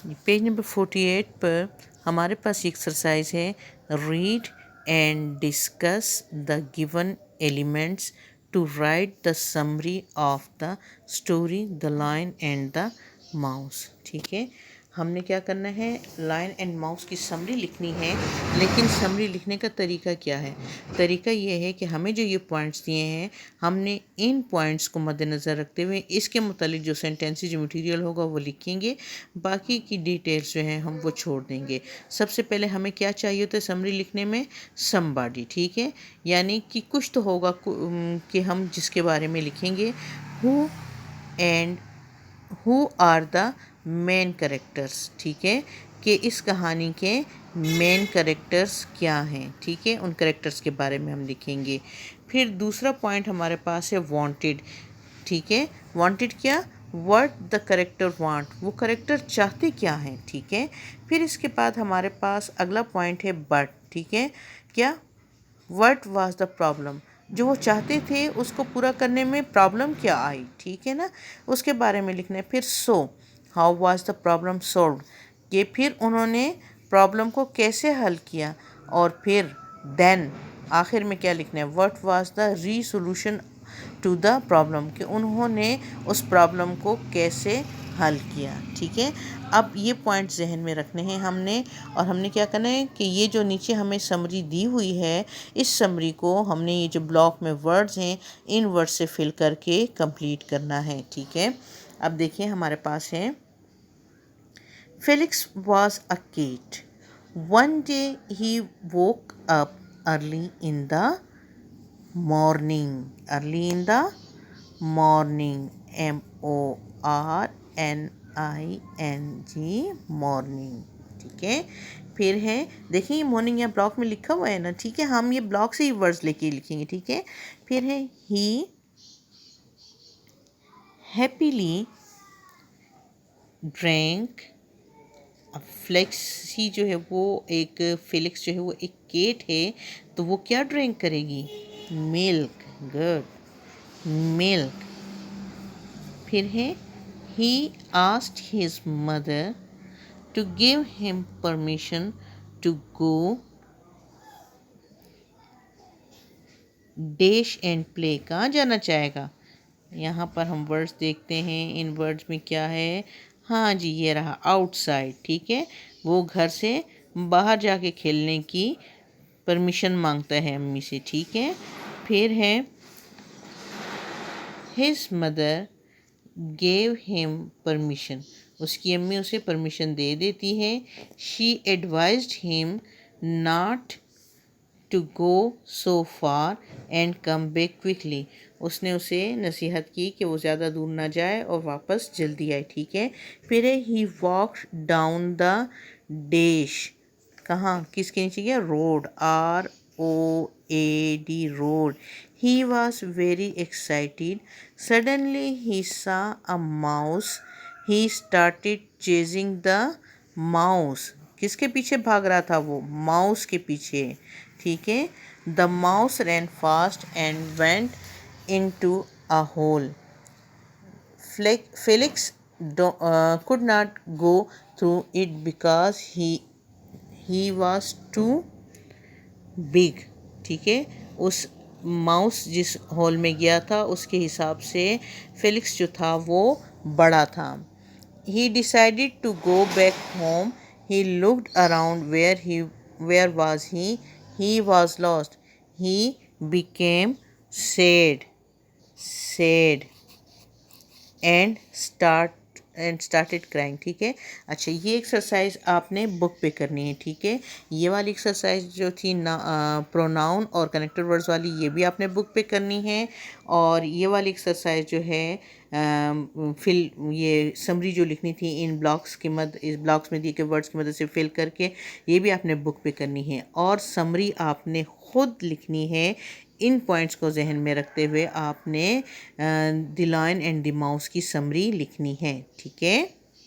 Page number 48 पर हमारे पास एक्सरसाइज है, read and discuss the given elements to write the summary of the story the lion and the mouse. ठीक है, हमने क्या करना है, लायन एंड माउस की समरी लिखनी है। लेकिन समरी लिखने का तरीका क्या है? तरीका ये है कि हमें जो ये पॉइंट्स दिए हैं, हमने इन पॉइंट्स को मद्देनज़र रखते हुए इसके मुतालिक जो सेंटेंसेस जो मटेरियल होगा वो लिखेंगे, बाकी की डिटेल्स जो हैं हम वो छोड़ देंगे। सबसे पहले हमें क्या चाहिए होता है समरी लिखने में? समबॉडी। ठीक है, यानी कि कुछ तो होगा कि हम जिसके बारे में लिखेंगे। Who and who are the main characters. ठीक है, कि इस कहानी के मेन करेक्टर्स क्या हैं। ठीक है, उन करेक्टर्स के बारे में हम लिखेंगे। फिर दूसरा पॉइंट हमारे पास है वांटेड। ठीक है, वांटेड क्या? व्हाट द करेक्टर वांट, वो करेक्टर चाहते क्या हैं। ठीक है, फिर इसके बाद हमारे पास अगला पॉइंट है बट। ठीक है, क्या? व्हाट वाज द प्रॉब्लम, जो वो चाहते थे उसको पूरा करने में प्रॉब्लम क्या आई। ठीक है ना, उसके बारे में लिखना है। फिर so how was the problem solved, कि फिर उन्होंने प्रॉब्लम को कैसे हल किया। और फिर देन आखिर में क्या लिखना है? What was the resolution to the problem, कि उन्होंने उस प्रॉब्लम को कैसे हल किया। ठीक है, अब ये पॉइंट जहन में रखने हैं हमने, और हमने क्या करना है कि ये जो नीचे हमें समरी दी हुई है, इस समरी को हमने ये जो ब्लॉक में वर्ड्स हैं इन वर्ड से फिल करके कंप्लीट करना है। ठीक है, अब देखिए हमारे पास है, Felix was a kid, one day he woke up early in the morning. Early in the morning, MORNING, morning. ठीक है, फिर है, देखिए ये मॉर्निंग यहाँ ब्लॉक में लिखा हुआ है ना। ठीक है, हम ये ब्लॉक से ही वर्ड्स लेके लिखेंगे। ठीक है, फिर है ही हैप्पीली ड्रैंक। अब फ्लेक्सी जो है वो एक, फेलिक्स जो है वो एक केट है, तो वो क्या ड्रिंक करेगी? मिल्क। Good, milk. फिर है, he asked his mother to give him permission to go dash and play। कहाँ जाना चाहेगा? यहाँ पर हम वर्ड्स देखते हैं, इन वर्ड्स में क्या है? हाँ जी, ये रहा आउटसाइड। ठीक है, वो घर से बाहर जाके खेलने की परमिशन मांगता है अम्मी से। ठीक है, फिर है, his mother gave him permission, उसकी अम्मी उसे परमिशन दे देती है। she advised him not to go so far and come back quickly, उसने उसे नसीहत की कि वो ज़्यादा दूर ना जाए और वापस जल्दी आए। ठीक है, फिर है, he walked down the dash, कहाँ, किसके नीचे गया? Road, ROAD, road. He was very excited. Suddenly he saw a mouse. He started chasing the mouse. किसके पीछे भाग रहा था वो? माउस के पीछे। ठीक है, the mouse ran fast and went into a hole. Felix could not go through it because he was too big। ठीक है, उस माउस जिस हॉल में गया था उसके हिसाब से फेलिक्स जो था वो बड़ा था। He decided to go back home. He looked around where was he? He was lost. He became sad and started crying। ठीक है, अच्छा ये एक्सरसाइज आपने बुक पे करनी है। ठीक है, ये वाली एक्सरसाइज जो थी ना प्रोनाउन और कनेक्टेड वर्ड्स वाली, ये भी आपने बुक पे करनी है। और ये वाली एक्सरसाइज जो है फिल, ये समरी जो लिखनी थी इन ब्लॉक्स की मदद, इस ब्लॉक्स में दिए गए वर्ड्स की मदद से फिल करके, ये भी आपने बुक पे करनी है। और समरी आपने खुद लिखनी है। इन पॉइंट्स को जहन में रखते हुए आपने the lion and the mouse की समरी लिखनी है। ठीक है।